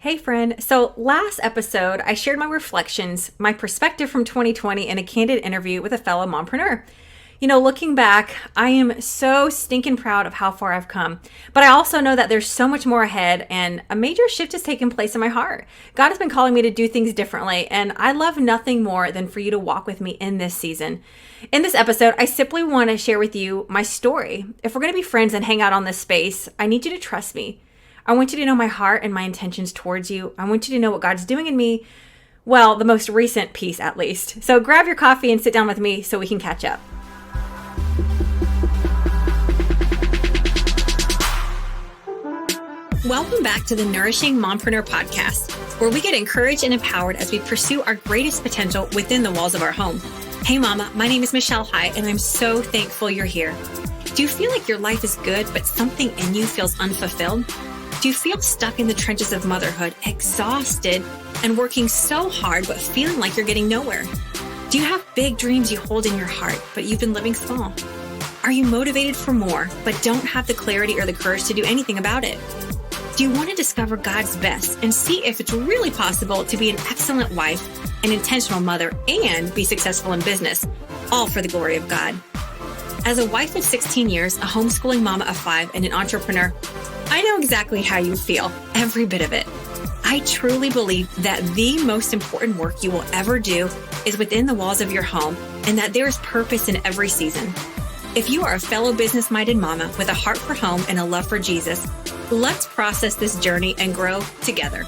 Hey friend, so last episode I shared my reflections, my perspective from 2020 in a candid interview with a fellow mompreneur. Looking back, I am so stinking proud of how far I've come, but I also know that there's so much more ahead and a major shift has taken place in my heart. God has been calling me to do things differently, and I love nothing more than for you to walk with me in this season. In this episode, I simply want to share with you my story. If we're going to be friends and hang out on this space, I need you to trust me. I want you to know my heart and my intentions towards you. I want you to know what God's doing in me. Well, the most recent piece at least. So grab your coffee and sit down with me so we can catch up. Welcome back to the Nourishing Mompreneur podcast, where we get encouraged and empowered as we pursue our greatest potential within the walls of our home. Hey mama, my name is Michelle High, and I'm so thankful you're here. Do you feel like your life is good, but something in you feels unfulfilled? Do you feel stuck in the trenches of motherhood, exhausted and working so hard, but feeling like you're getting nowhere? Do you have big dreams you hold in your heart, but you've been living small? Are you motivated for more, but don't have the clarity or the courage to do anything about it? Do you want to discover God's best and see if it's really possible to be an excellent wife, an intentional mother, and be successful in business, all for the glory of God? As a wife of 16 years, a homeschooling mama of 5, and an entrepreneur, I know exactly how you feel, every bit of it. I truly believe that the most important work you will ever do is within the walls of your home, and that there is purpose in every season. If you are a fellow business-minded mama with a heart for home and a love for Jesus, let's process this journey and grow together.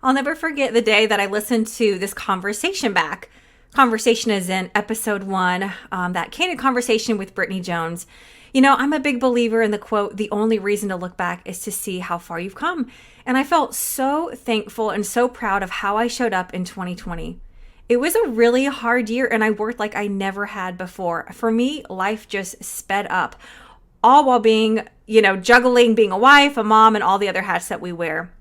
I'll never forget the day that I listened to this conversation back. Conversation is in episode 1, that candid conversation with Brittany Jones. I'm a big believer in the quote, the only reason to look back is to see how far you've come. And I felt so thankful and so proud of how I showed up in 2020. It was a really hard year and I worked like I never had before. For me, life just sped up, all while being, juggling being a wife, a mom, and all the other hats that we wear.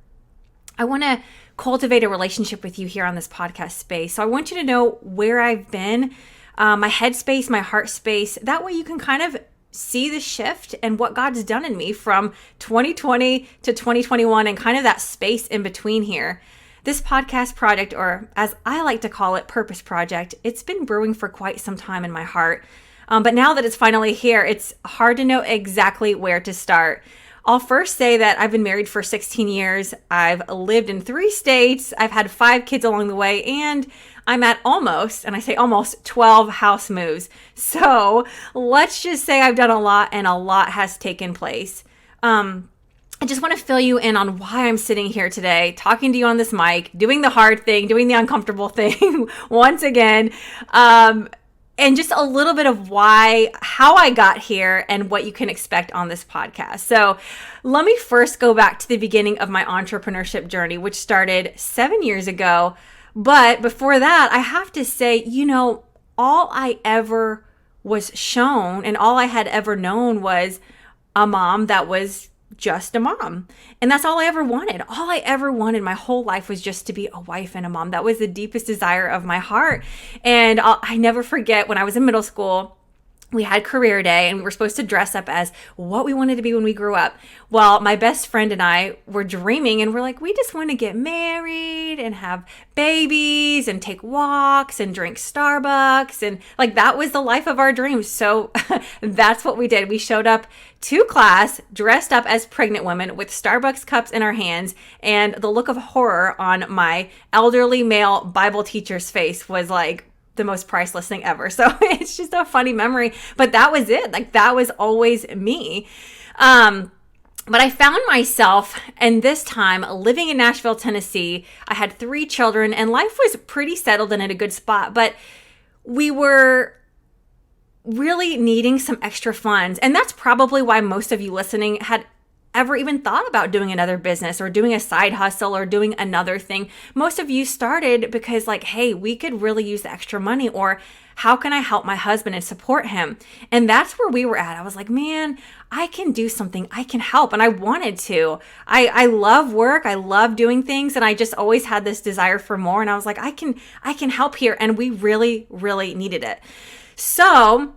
I want to cultivate a relationship with you here on this podcast space. So I want you to know where I've been, my head space, my heart space. That way you can kind of see the shift and what God's done in me from 2020 to 2021 and kind of that space in between here. This podcast project, or as I like to call it, purpose project, it's been brewing for quite some time in my heart. But now that it's finally here, it's hard to know exactly where to start. I'll first say that I've been married for 16 years. I've lived in 3 states. I've had 5 kids along the way, and I'm at almost, and I say almost, 12 house moves. So let's just say I've done a lot and a lot has taken place. I just want to fill you in on why I'm sitting here today, talking to you on this mic, doing the hard thing, doing the uncomfortable thing once again. And just a little bit of how I got here and what you can expect on this podcast. So let me first go back to the beginning of my entrepreneurship journey, which started 7 years ago. But before that, I have to say, all I ever was shown and all I had ever known was a mom that was just a mom. And that's all I ever wanted. All I ever wanted my whole life was just to be a wife and a mom. That was the deepest desire of my heart. And I never forget when I was in middle school, we had career day and we were supposed to dress up as what we wanted to be when we grew up. Well, my best friend and I were dreaming and we're like, we just want to get married and have babies and take walks and drink Starbucks. And like, that was the life of our dreams. So that's what we did. We showed up to class dressed up as pregnant women with Starbucks cups in our hands. And the look of horror on my elderly male Bible teacher's face was like, the most priceless thing ever. So it's just a funny memory, but that was it. Like that was always me. But I found myself, and this time living in Nashville, Tennessee. I had 3 children and life was pretty settled and in a good spot, but we were really needing some extra funds. And that's probably why most of you listening had ever even thought about doing another business or doing a side hustle or doing another thing. Most of you started because like, hey, we could really use the extra money, or how can I help my husband and support him? And that's where we were at. I was like, man, I can do something. I can help. And I wanted to. I love work. I love doing things. And I just always had this desire for more. And I was like, I can help here. And we really, really needed it. So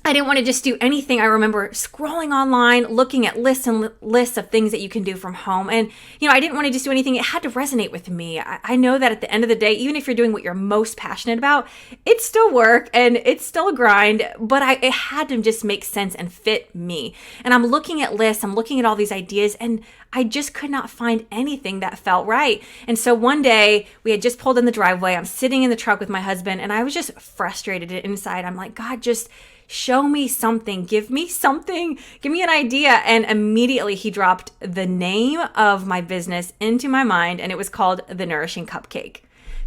I didn't want to just do anything. I remember scrolling online, looking at lists and lists of things that you can do from home. And, I didn't want to just do anything. It had to resonate with me. I know that at the end of the day, even if you're doing what you're most passionate about, it's still work and it's still a grind, but it had to just make sense and fit me. And I'm looking at lists, I'm looking at all these ideas, and I just could not find anything that felt right. And so one day we had just pulled in the driveway. I'm sitting in the truck with my husband and I was just frustrated inside. I'm like, God, just show me something, give me something, give me an idea. And immediately he dropped the name of my business into my mind, and it was called the Nourishing Cupcake.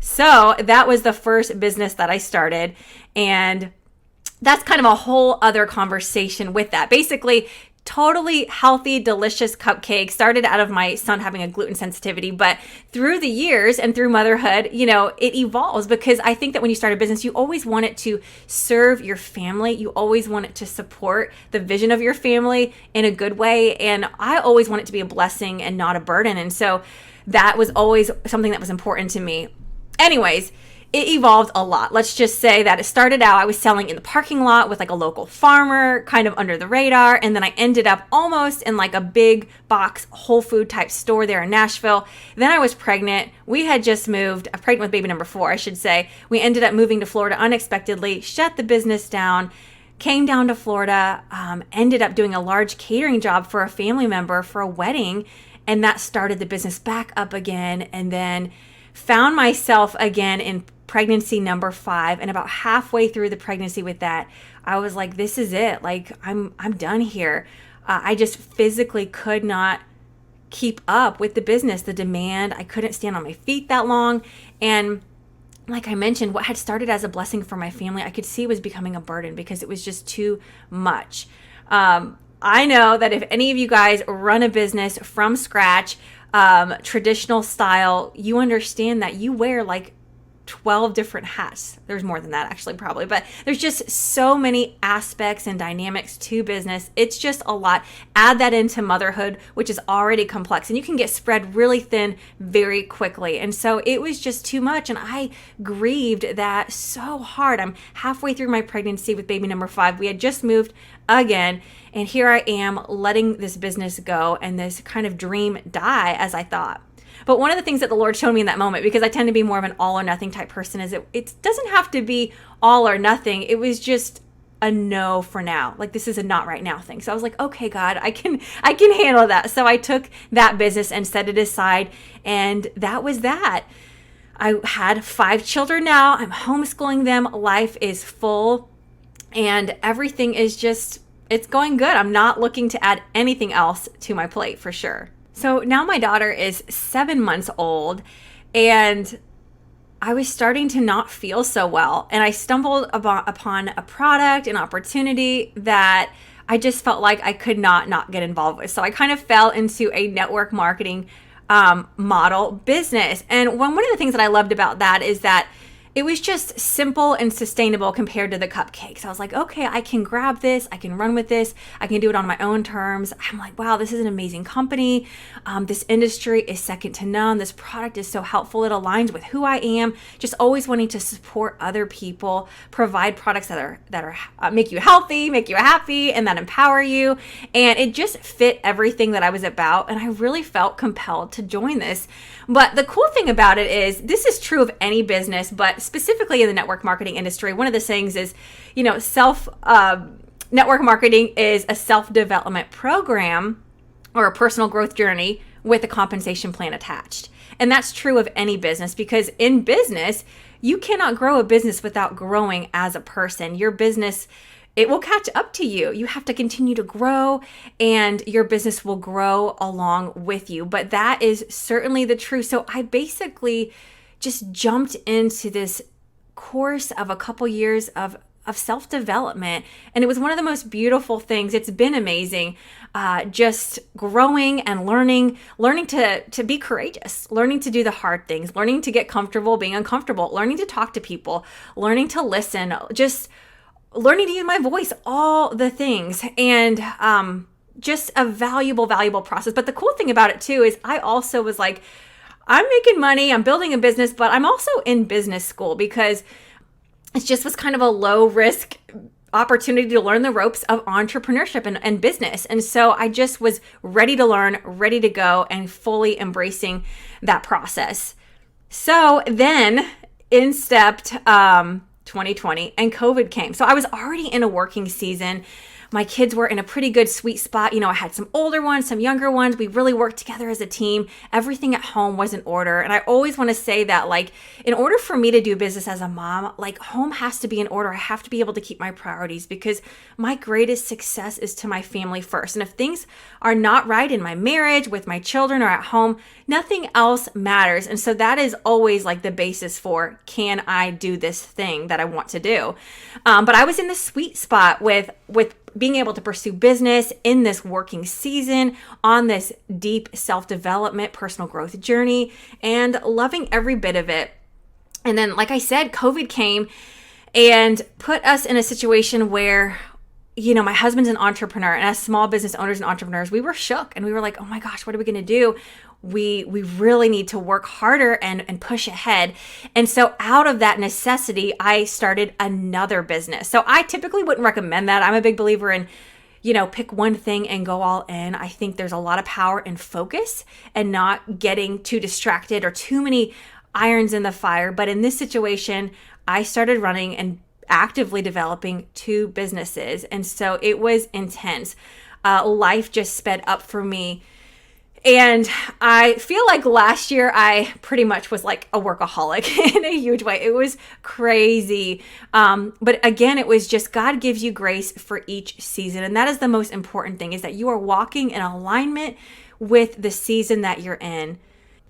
So that was the first business that I started. And that's kind of a whole other conversation with that. Basically, totally healthy, delicious cupcake started out of my son having a gluten sensitivity, but through the years and through motherhood, it evolves, because I think that when you start a business, you always want it to serve your family. You always want it to support the vision of your family in a good way. And I always want it to be a blessing and not a burden. And so that was always something that was important to me. Anyways, it evolved a lot. Let's just say that it started out, I was selling in the parking lot with like a local farmer, kind of under the radar. And then I ended up almost in like a big box Whole Food type store there in Nashville. Then I was pregnant. We had just moved, pregnant with baby number 4, I should say. We ended up moving to Florida unexpectedly, shut the business down, came down to Florida, ended up doing a large catering job for a family member for a wedding. And that started the business back up again. And then found myself again in pregnancy number 5, and about halfway through the pregnancy with that, I was like, this is it. Like, I'm done here. I just physically could not keep up with the business, the demand. I couldn't stand on my feet that long. And like I mentioned, what had started as a blessing for my family, I could see was becoming a burden because it was just too much. I know that if any of you guys run a business from scratch, traditional style, you understand that you wear like 12 different hats. There's more than that actually, probably, but there's just so many aspects and dynamics to business. It's just a lot. Add that into motherhood, which is already complex, and you can get spread really thin very quickly. And so it was just too much, and I grieved that so hard. I'm halfway through my pregnancy with baby number 5. We had just moved again, and here I am letting this business go and this kind of dream die as I thought. But one of the things that the Lord showed me in that moment, because I tend to be more of an all or nothing type person, is it doesn't have to be all or nothing. It was just a no for now. Like, this is a not right now thing. So I was like, okay, God, I can handle that. So I took that business and set it aside. And that was that. I had 5 children now. I'm homeschooling them. Life is full and everything is just, it's going good. I'm not looking to add anything else to my plate for sure. So now my daughter is 7 months old, and I was starting to not feel so well. And I stumbled upon a product, an opportunity that I just felt like I could not get involved with. So I kind of fell into a network marketing model business. And one of the things that I loved about that is that it was just simple and sustainable compared to the cupcakes. I was like, okay, I can grab this. I can run with this. I can do it on my own terms. I'm like, wow, this is an amazing company. This industry is second to none. This product is so helpful. It aligns with who I am. Just always wanting to support other people, provide products that are make you healthy, make you happy, and that empower you. And it just fit everything that I was about. And I really felt compelled to join this. But the cool thing about it is, this is true of any business, but specifically in the network marketing industry, one of the things is, network marketing is a self-development program or a personal growth journey with a compensation plan attached. And that's true of any business, because in business, you cannot grow a business without growing as a person. Your business, it will catch up to you. You have to continue to grow, and your business will grow along with you. But that is certainly the truth. So I basically just jumped into this course of a couple years of self-development. And it was one of the most beautiful things. It's been amazing. Just growing and learning to be courageous, learning to do the hard things, learning to get comfortable being uncomfortable, learning to talk to people, learning to listen, just learning to use my voice, all the things. And just a valuable process. But the cool thing about it too is I also was like, I'm making money, I'm building a business, but I'm also in business school, because it just was kind of a low risk opportunity to learn the ropes of entrepreneurship and business. And so I just was ready to learn, ready to go, and fully embracing that process. So then in stepped 2020 and COVID came. So I was already in a working season. My kids were in a pretty good sweet spot. I had some older ones, some younger ones. We really worked together as a team. Everything at home was in order. And I always want to say that, in order for me to do business as a mom, home has to be in order. I have to be able to keep my priorities because my greatest success is to my family first. And if things are not right in my marriage, with my children, or at home, nothing else matters. And so that is always the basis for, can I do this thing that I want to do? But I was in the sweet spot with being able to pursue business in this working season, on this deep self-development, personal growth journey, and loving every bit of it. And then, like I said, COVID came and put us in a situation where, my husband's an entrepreneur, and as small business owners and entrepreneurs, we were shook and we were like, oh my gosh, what are we going to do? We really need to work harder and push ahead. And so out of that necessity, I started another business. So I typically wouldn't recommend that. I'm a big believer in, pick one thing and go all in. I think there's a lot of power in focus and not getting too distracted or too many irons in the fire. But in this situation, I started running and actively developing 2 businesses. And so it was intense. Life just sped up for me. And I feel like last year I pretty much was like a workaholic in a huge way. It was crazy. But again, it was just God gives you grace for each season. And that is the most important thing, is that you are walking in alignment with the season that you're in.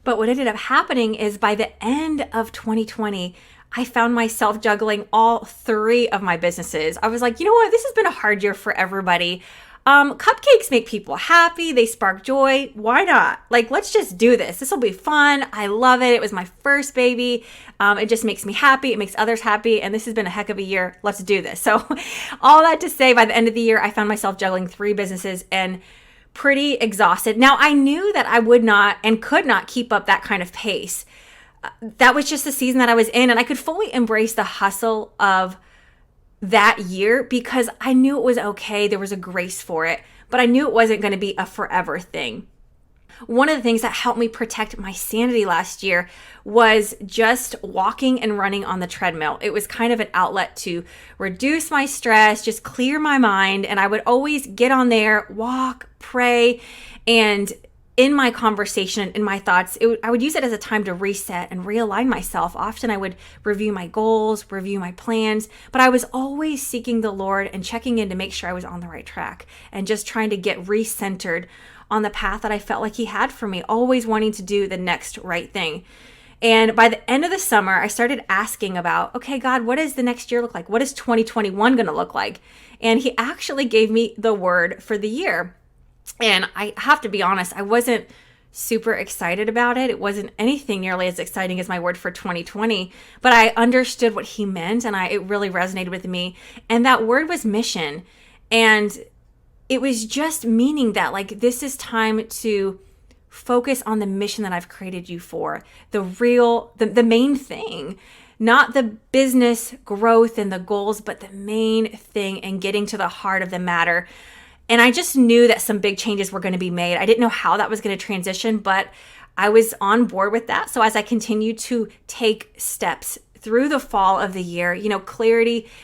But what ended up happening is by the end of 2020, I found myself juggling all 3 of my businesses. I was like, you know what? This has been a hard year for everybody. Cupcakes make people happy. They spark joy. Why not? Let's just do this. This will be fun. I love it. It was my first baby. It just makes me happy. It makes others happy. And this has been a heck of a year. Let's do this. So all that to say, by the end of the year, I found myself juggling 3 businesses and pretty exhausted. Now, I knew that I would not and could not keep up that kind of pace. That was just the season that I was in. And I could fully embrace the hustle of that year because I knew it was okay. There was a grace for it, but I knew it wasn't going to be a forever thing. One of the things that helped me protect my sanity last year was just walking and running on the treadmill. It was kind of an outlet to reduce my stress, just clear my mind. And I would always get on there, walk, pray, and in my conversation, in my thoughts, I would use it as a time to reset and realign myself. Often I would review my goals, review my plans, but I was always seeking the Lord and checking in to make sure I was on the right track and just trying to get recentered on the path that I felt like He had for me, always wanting to do the next right thing. And by the end of the summer, I started asking about, okay, God, what does the next year look like? What is 2021 going to look like? And He actually gave me the word for the year. And I have to be honest, I wasn't super excited about it. It wasn't anything nearly as exciting as my word for 2020, but I understood what He meant and it really resonated with me. And that word was mission. And it was just meaning that this is time to focus on the mission that I've created you for, the main thing, not the business growth and the goals, but the main thing and getting to the heart of the matter. And I just knew that some big changes were going to be made. I didn't know how that was going to transition, but I was on board with that. So as I continued to take steps through the fall of the year,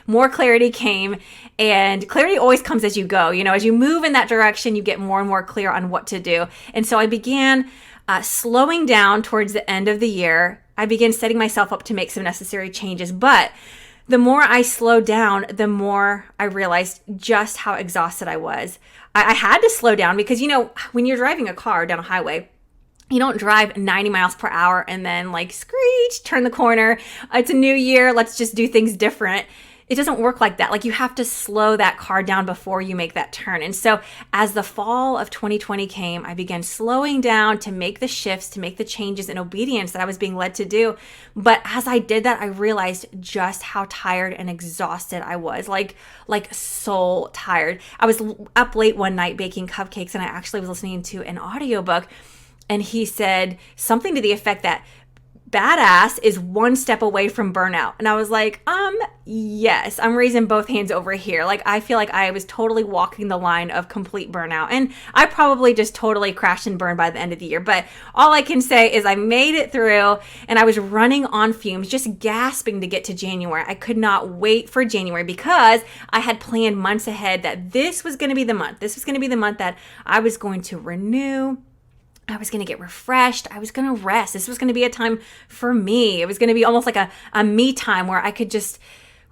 more clarity came, and clarity always comes as you go. As you move in that direction, you get more and more clear on what to do. And so I began slowing down towards the end of the year. I began setting myself up to make some necessary changes, but the more I slowed down, the more I realized just how exhausted I was. I had to slow down because, when you're driving a car down a highway, you don't drive 90 miles per hour and then screech, turn the corner. It's a new year. Let's just do things different. It doesn't work like that. You have to slow that car down before you make that turn. And so as the fall of 2020 came, I began slowing down to make the shifts, to make the changes in obedience that I was being led to do. But as I did that, I realized just how tired and exhausted I was, like so tired. I was up late one night baking cupcakes, and I actually was listening to an audiobook, and he said something to the effect that badass is one step away from burnout. And I was like, yes, I'm raising both hands over here. Like, I feel like I was totally walking the line of complete burnout. And I probably just totally crashed and burned by the end of the year. But all I can say is I made it through, and I was running on fumes, just gasping to get to January. I could not wait for January because I had planned months ahead that this was going to be the month. This was going to be the month that I was going to renew. I was going to get refreshed. I was going to rest. This was going to be a time for me. It was going to be almost like a me time where I could just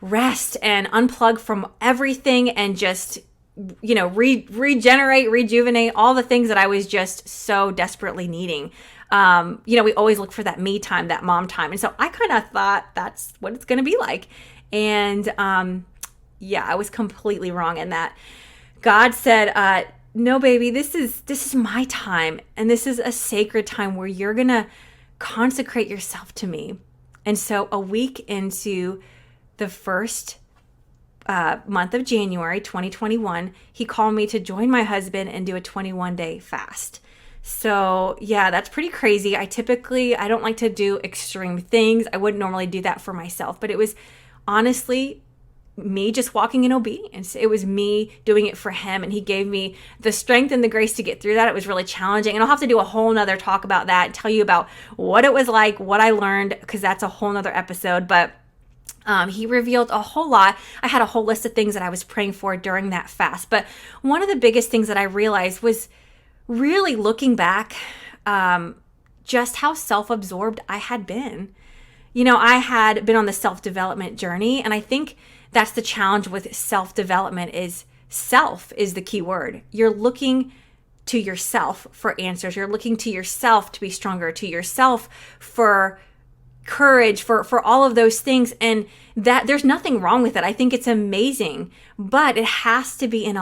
rest and unplug from everything and just, regenerate, rejuvenate, all the things that I was just so desperately needing. We always look for that me time, that mom time. And so I kind of thought that's what it's going to be like. And I was completely wrong in that. God said, no, baby, this is my time. And this is a sacred time where you're going to consecrate yourself to me. And so a week into the first month of January 2021, he called me to join my husband and do a 21-day fast. So yeah, that's pretty crazy. I don't like to do extreme things. I wouldn't normally do that for myself, but it was honestly me just walking in obedience. It was me doing it for him, and he gave me the strength and the grace to get through that. It was really challenging, and I'll have to do a whole nother talk about that and tell you about what it was like, what I learned, because that's a whole nother episode. But he revealed a whole lot. I had a whole list of things that I was praying for during that fast. But one of the biggest things that I realized was really looking back, just how self-absorbed I had been. I had been on the self-development journey, and I think that's the challenge with self-development is self is the key word. You're looking to yourself for answers. You're looking to yourself to be stronger, to yourself for courage, for all of those things. And that there's nothing wrong with it. I think it's amazing, but it has to be in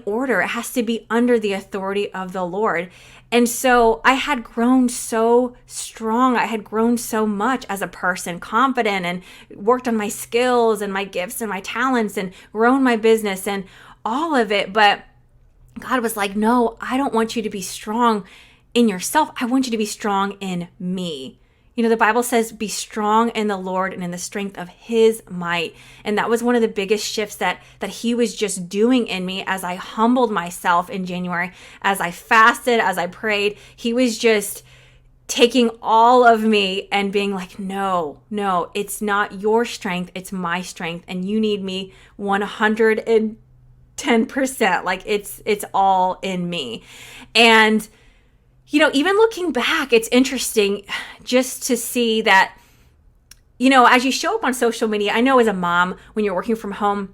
order. It has to be under the authority of the Lord. And so I had grown so strong. I had grown so much as a person, confident, and worked on my skills and my gifts and my talents and grown my business and all of it. But God was like, no, I don't want you to be strong in yourself. I want you to be strong in me. The Bible says, be strong in the Lord and in the strength of his might. And that was one of the biggest shifts that he was just doing in me as I humbled myself in January, as I fasted, as I prayed. He was just taking all of me and being like, no, it's not your strength. It's my strength. And you need me 110%. Like it's all in me. And even looking back, it's interesting just to see that, as you show up on social media, I know as a mom, when you're working from home,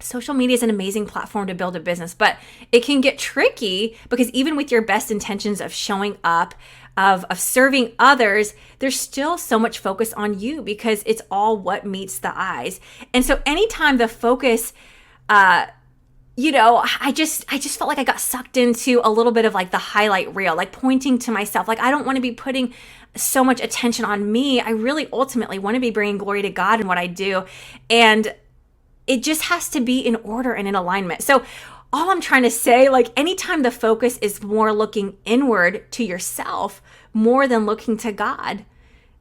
social media is an amazing platform to build a business, but it can get tricky because even with your best intentions of showing up, of serving others, there's still so much focus on you because it's all what meets the eyes. And so anytime the focus, I just felt like I got sucked into a little bit of like the highlight reel, like pointing to myself. Like, I don't want to be putting so much attention on me. I really ultimately want to be bringing glory to God in what I do. And it just has to be in order and in alignment. So all I'm trying to say, like, anytime the focus is more looking inward to yourself more than looking to God,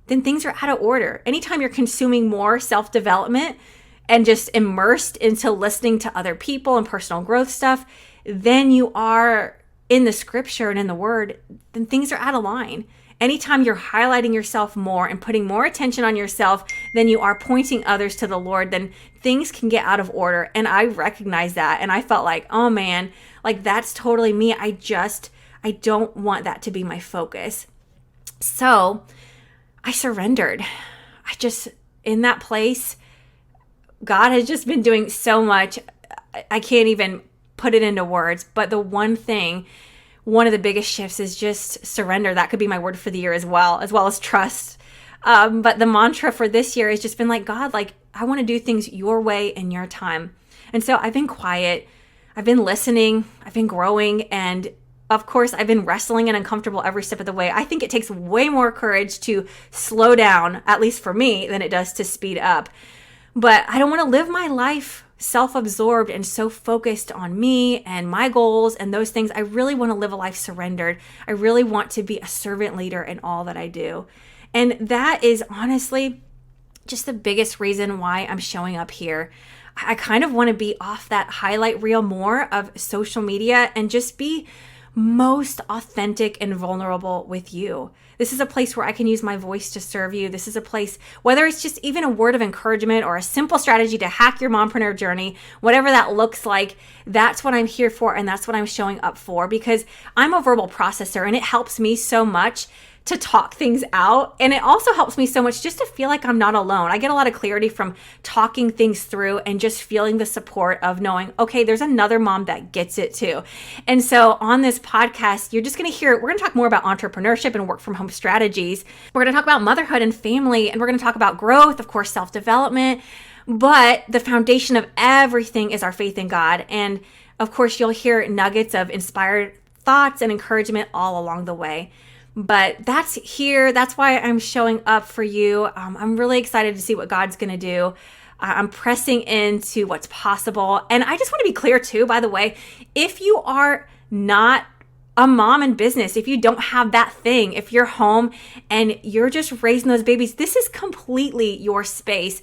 then things are out of order. Anytime you're consuming more self-development and just immersed into listening to other people and personal growth stuff, then you are in the scripture and in the word, then things are out of line. Anytime you're highlighting yourself more and putting more attention on yourself than you are pointing others to the Lord, then things can get out of order. And I recognize that. And I felt like, oh man, like that's totally me. I don't want that to be my focus. So I surrendered. In that place, God has just been doing so much. I can't even put it into words, but one of the biggest shifts is just surrender. That could be my word for the year as well as trust. But the mantra for this year has just been like, God, like, I want to do things your way in your time. And so I've been quiet. I've been listening. I've been growing. And of course, I've been wrestling and uncomfortable every step of the way. I think it takes way more courage to slow down, at least for me, than it does to speed up. But I don't want to live my life self-absorbed and so focused on me and my goals and those things. I really want to live a life surrendered. I really want to be a servant leader in all that I do. And that is honestly just the biggest reason why I'm showing up here. I kind of want to be off that highlight reel more of social media and just be most authentic and vulnerable with you. This is a place where I can use my voice to serve you. This is a place, whether it's just even a word of encouragement or a simple strategy to hack your mompreneur journey, whatever that looks like, that's what I'm here for and that's what I'm showing up for, because I'm a verbal processor and it helps me so much to talk things out. And it also helps me so much just to feel like I'm not alone. I get a lot of clarity from talking things through and just feeling the support of knowing, okay, there's another mom that gets it too. And so on this podcast, you're just going to hear, we're going to talk more about entrepreneurship and work from home strategies. We're going to talk about motherhood and family, and we're going to talk about growth, of course, self-development. But the foundation of everything is our faith in God. And of course, you'll hear nuggets of inspired thoughts and encouragement all along the way. But that's here. That's why I'm showing up for you. I'm really excited to see what God's going to do. I'm pressing into what's possible. And I just want to be clear too, by the way, if you are not a mom in business, if you don't have that thing, if you're home and you're just raising those babies, this is completely your space.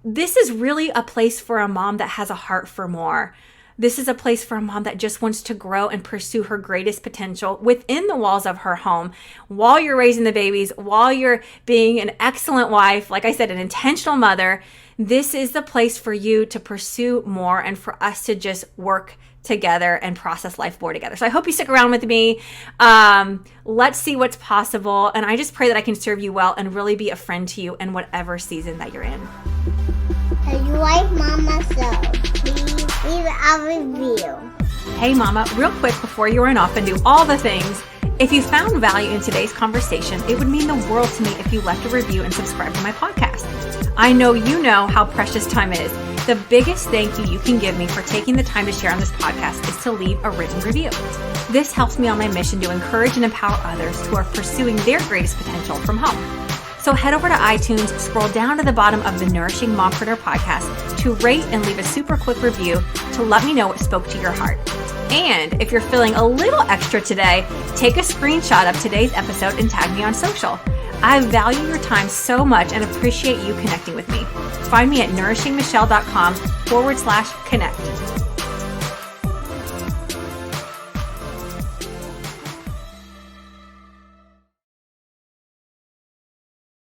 This is really a place for a mom that has a heart for more. This is a place for a mom that just wants to grow and pursue her greatest potential within the walls of her home while you're raising the babies, while you're being an excellent wife, like I said, an intentional mother. This is the place for you to pursue more and for us to just work together and process life more together. So I hope you stick around with me. Let's see what's possible. And I just pray that I can serve you well and really be a friend to you in whatever season that you're in. If you like Mama So, please leave a review. Hey Mama, real quick before you run off and do all the things, if you found value in today's conversation, it would mean the world to me if you left a review and subscribed to my podcast. I know you know how precious time is. The biggest thank you can give me for taking the time to share on this podcast is to leave a written review. This helps me on my mission to encourage and empower others who are pursuing their greatest potential from home. So head over to iTunes, scroll down to the bottom of the Nourishing Mompreneur podcast to rate and leave a super quick review to let me know what spoke to your heart. And if you're feeling a little extra today, take a screenshot of today's episode and tag me on social. I value your time so much and appreciate you connecting with me. Find me at nourishingmichelle.com/connect.